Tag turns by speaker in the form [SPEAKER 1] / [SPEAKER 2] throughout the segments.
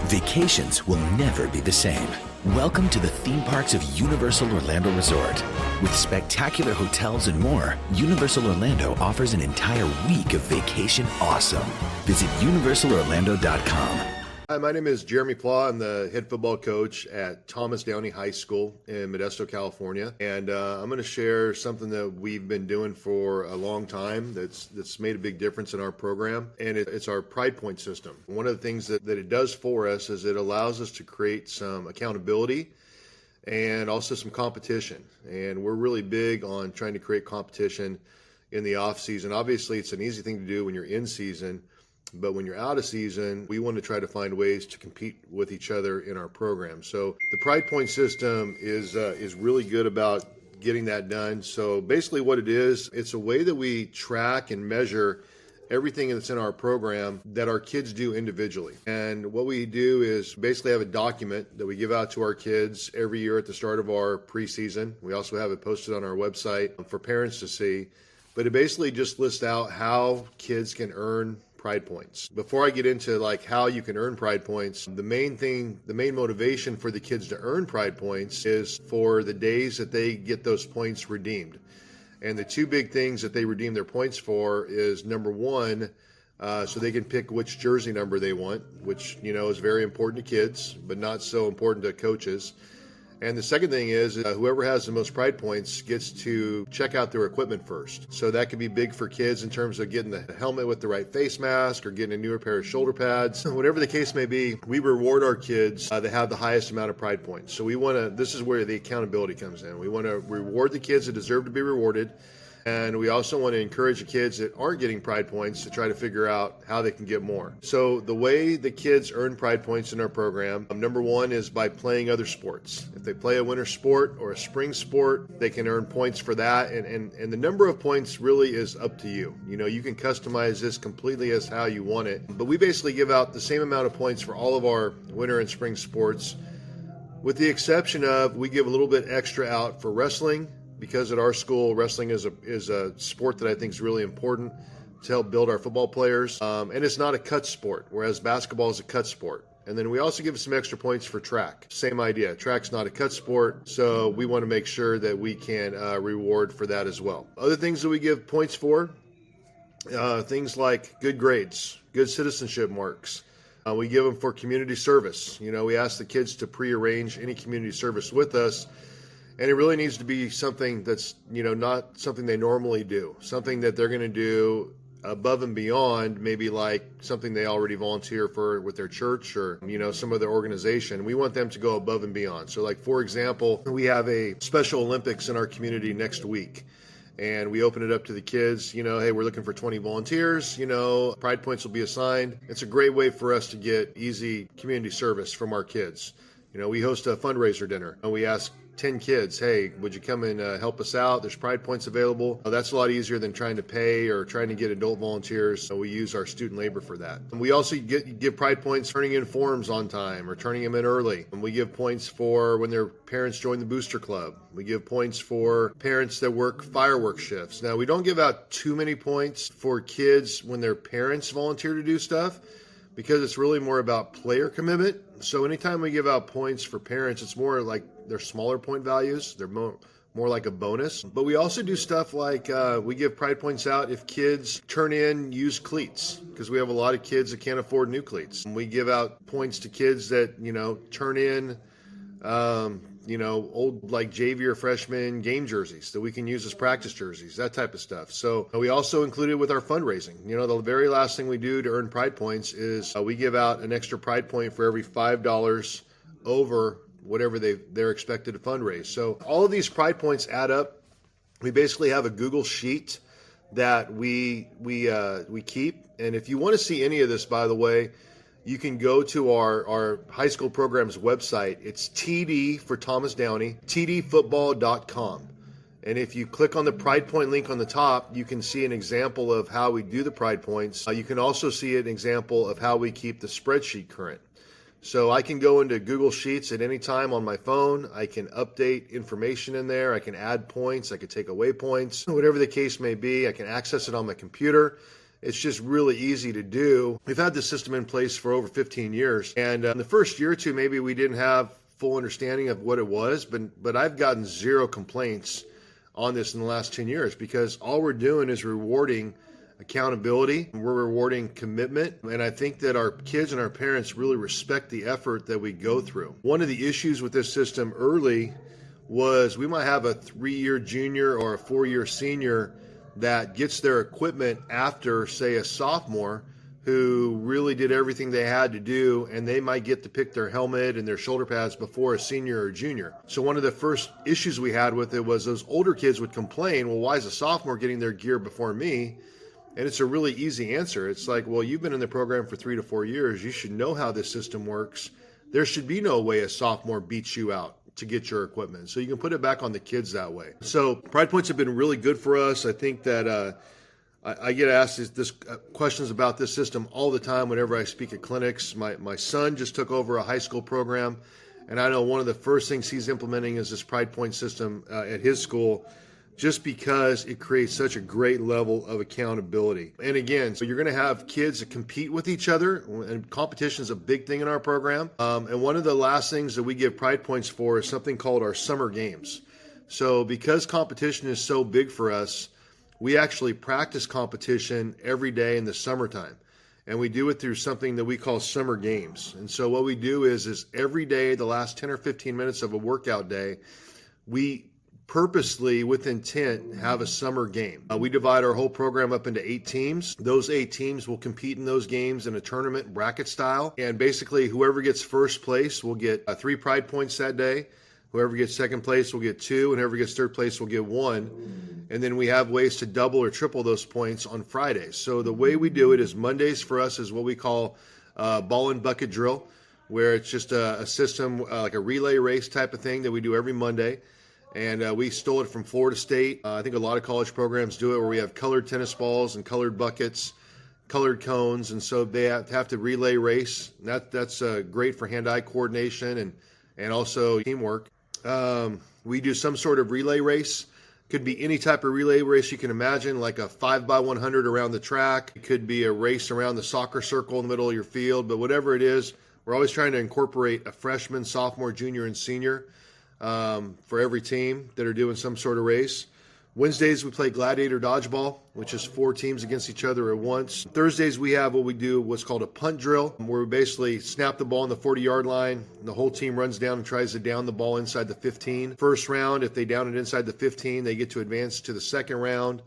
[SPEAKER 1] Vacations will never be the same. Welcome to the theme parks of Universal Orlando Resort. With spectacular hotels and more, Universal Orlando offers an entire week of vacation awesome. Visit universalorlando.com.
[SPEAKER 2] Hi, my name is Jeremy Plaa. I'm the head football coach at Thomas Downey High School in Modesto, California. And I'm going to share something that we've been doing for a long time that's made a big difference in our program. And it's our PridePoint system. One of the things that it does for us is it allows us to create some accountability and also some competition. And we're really big on trying to create competition in the off season. Obviously, it's an easy thing to do when you're in season. But when you're out of season, we want to try to find ways to compete with each other in our program. So the PridePoint system is really good about getting that done. So basically what it is, it's a way that we track and measure everything that's in our program that our kids do individually. And what we do is basically have a document that we give out to our kids every year at the start of our preseason. We also have it posted on our website for parents to see. But it basically just lists out how kids can earn Pride Points. Before I get into like how you can earn Pride Points, the main motivation for the kids to earn Pride Points is for the days that they get those points redeemed. And the two big things that they redeem their points for is number one, so they can pick which jersey number they want, which is very important to kids, but not so important to coaches. And the second thing is whoever has the most Pride Points gets to check out their equipment first. So that could be big for kids in terms of getting the helmet with the right face mask or getting a newer pair of shoulder pads. Whatever the case may be, we reward our kids that have the highest amount of Pride Points. So this is where the accountability comes in. We want to reward the kids that deserve to be rewarded. And we also want to encourage the kids that aren't getting Pride Points to try to figure out how they can get more. So the way the kids earn Pride Points in our program, number one is by playing other sports. If they play a winter sport or a spring sport, they can earn points for that. And the number of points really is up to you. You can customize this completely as how you want it. But we basically give out the same amount of points for all of our winter and spring sports, with the exception of we give a little bit extra out for wrestling, because at our school, wrestling is a sport that I think is really important to help build our football players. And it's not a cut sport, whereas basketball is a cut sport. And then we also give some extra points for track. Same idea. Track's not a cut sport, so we want to make sure that we can reward for that as well. Other things that we give points for, things like good grades, good citizenship marks. We give them for community service. We ask the kids to pre-arrange any community service with us. And it really needs to be something that's, not something they normally do, something that they're going to do above and beyond, maybe like something they already volunteer for with their church or, some other organization. We want them to go above and beyond. So like, for example, we have a Special Olympics in our community next week. And we open it up to the kids, hey, we're looking for 20 volunteers, Pride Points will be assigned. It's a great way for us to get easy community service from our kids. We host a fundraiser dinner and we ask 10 kids, hey, would you come and help us out? There's Pride Points available. That's a lot easier than trying to pay or trying to get adult volunteers. So we use our student labor for that. And we also give Pride Points turning in forms on time or turning them in early. And we give points for when their parents join the booster club. We give points for parents that work fireworks shifts. Now, we don't give out too many points for kids when their parents volunteer to do stuff, because it's really more about player commitment. So anytime we give out points for parents, it's more like they're smaller point values. They're more like a bonus. But we also do stuff like we give Pride Points out if kids turn in used cleats, because we have a lot of kids that can't afford new cleats. And we give out points to kids that, turn in old like JV or freshman game jerseys that we can use as practice jerseys, that type of stuff. So we also include it with our fundraising. The very last thing we do to earn Pride Points is we give out an extra Pride Point for every $5 over whatever they're expected to fundraise. So all of these Pride Points add up. We basically have a Google sheet that we keep. And if you want to see any of this, by the way, you can go to our high school program's website. It's TD for Thomas Downey, tdfootball.com. And if you click on the Pride Point link on the top, you can see an example of how we do the Pride Points. You can also see an example of how we keep the spreadsheet current. So I can go into Google Sheets at any time on my phone. I can update information in there. I can add points. I can take away points. Whatever the case may be, I can access it on my computer. It's just really easy to do. We've had this system in place for over 15 years. And in the first year or two, maybe we didn't have full understanding of what it was, but I've gotten zero complaints on this in the last 10 years because all we're doing is rewarding accountability. We're rewarding commitment. And I think that our kids and our parents really respect the effort that we go through. One of the issues with this system early was we might have a 3-year junior or a 4-year senior that gets their equipment after, say, a sophomore who really did everything they had to do, and they might get to pick their helmet and their shoulder pads before a senior or junior. So one of the first issues we had with it was those older kids would complain, well, why is a sophomore getting their gear before me? And it's a really easy answer. It's like, well, you've been in the program for 3 to 4 years. You should know how this system works. There should be no way a sophomore beats you out to get your equipment. So you can put it back on the kids that way. So PridePoints have been really good for us. I think that I get asked this questions about this system all the time whenever I speak at clinics. My son just took over a high school program, and I know one of the first things he's implementing is this PridePoint system at his school, just because it creates such a great level of accountability. And again, so you're going to have kids that compete with each other, and competition is a big thing in our program. And one of the last things that we give Pride Points for is something called our summer games. So because competition is so big for us, we actually practice competition every day in the summertime. And we do it through something that we call summer games. And so what we do is every day, the last 10 or 15 minutes of a workout day, we purposely, with intent, have a summer game. We divide our whole program up into 8 teams. Those 8 teams will compete in those games in a tournament bracket style. And basically, whoever gets first place will get 3 Pride Points that day. Whoever gets second place will get 2, and whoever gets third place will get 1. And then we have ways to double or triple those points on Fridays. So the way we do it is Mondays for us is what we call ball and bucket drill, where it's just a system like a relay race type of thing that we do every Monday. And we stole it from Florida State. I think a lot of college programs do it where we have colored tennis balls and colored buckets, colored cones, and so they have to relay race. That's great for hand-eye coordination and also teamwork. We do some sort of relay race. Could be any type of relay race you can imagine, like a 5x100 around the track. It could be a race around the soccer circle in the middle of your field, but whatever it is, we're always trying to incorporate a freshman, sophomore, junior, and senior for every team that are doing some sort of race. Wednesdays, we play gladiator dodgeball, which is 4 teams against each other at once. Thursdays, we have what's called a punt drill, where we basically snap the ball on the 40-yard line. And the whole team runs down and tries to down the ball inside the 15. First round, if they down it inside the 15, they get to advance to the second round.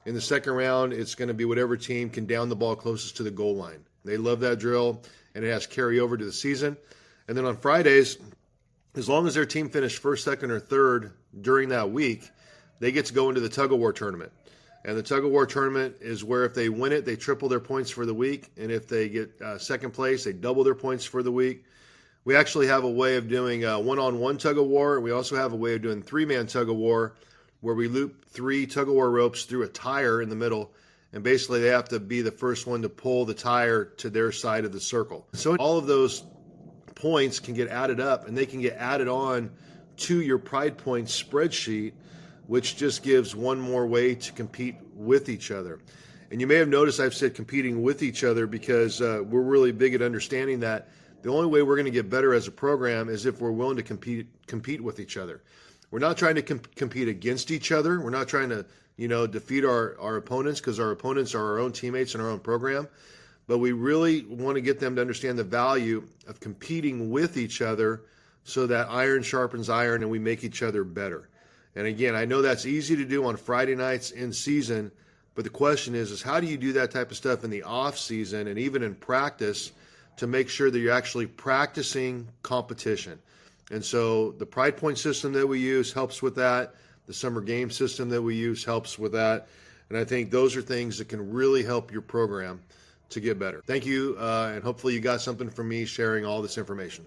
[SPEAKER 2] In the second round, it's going to be whatever team can down the ball closest to the goal line. They love that drill, and it has carryover to the season. And then on Fridays, as long as their team finished first, second, or third during that week, they get to go into the tug-of-war tournament. And the tug-of-war tournament is where if they win it, they triple their points for the week. And if they get second place, they double their points for the week. We actually have a way of doing one-on-one tug-of-war. We also have a way of doing 3-man tug-of-war where we loop 3 tug-of-war ropes through a tire in the middle. And basically they have to be the first one to pull the tire to their side of the circle. So all of those points can get added up, and they can get added on to your Pride Points spreadsheet, which just gives one more way to compete with each other. And you may have noticed I've said competing with each other because we're really big at understanding that the only way we're going to get better as a program is if we're willing to compete with each other. We're not trying to compete against each other. We're not trying to defeat our opponents, because our opponents are our own teammates in our own program. But we really want to get them to understand the value of competing with each other so that iron sharpens iron and we make each other better. And again, I know that's easy to do on Friday nights in season, but the question is how do you do that type of stuff in the off season and even in practice to make sure that you're actually practicing competition? And so the Pride Point system that we use helps with that. The summer game system that we use helps with that. And I think those are things that can really help your program to get better. Thank you, and hopefully you got something from me sharing all this information.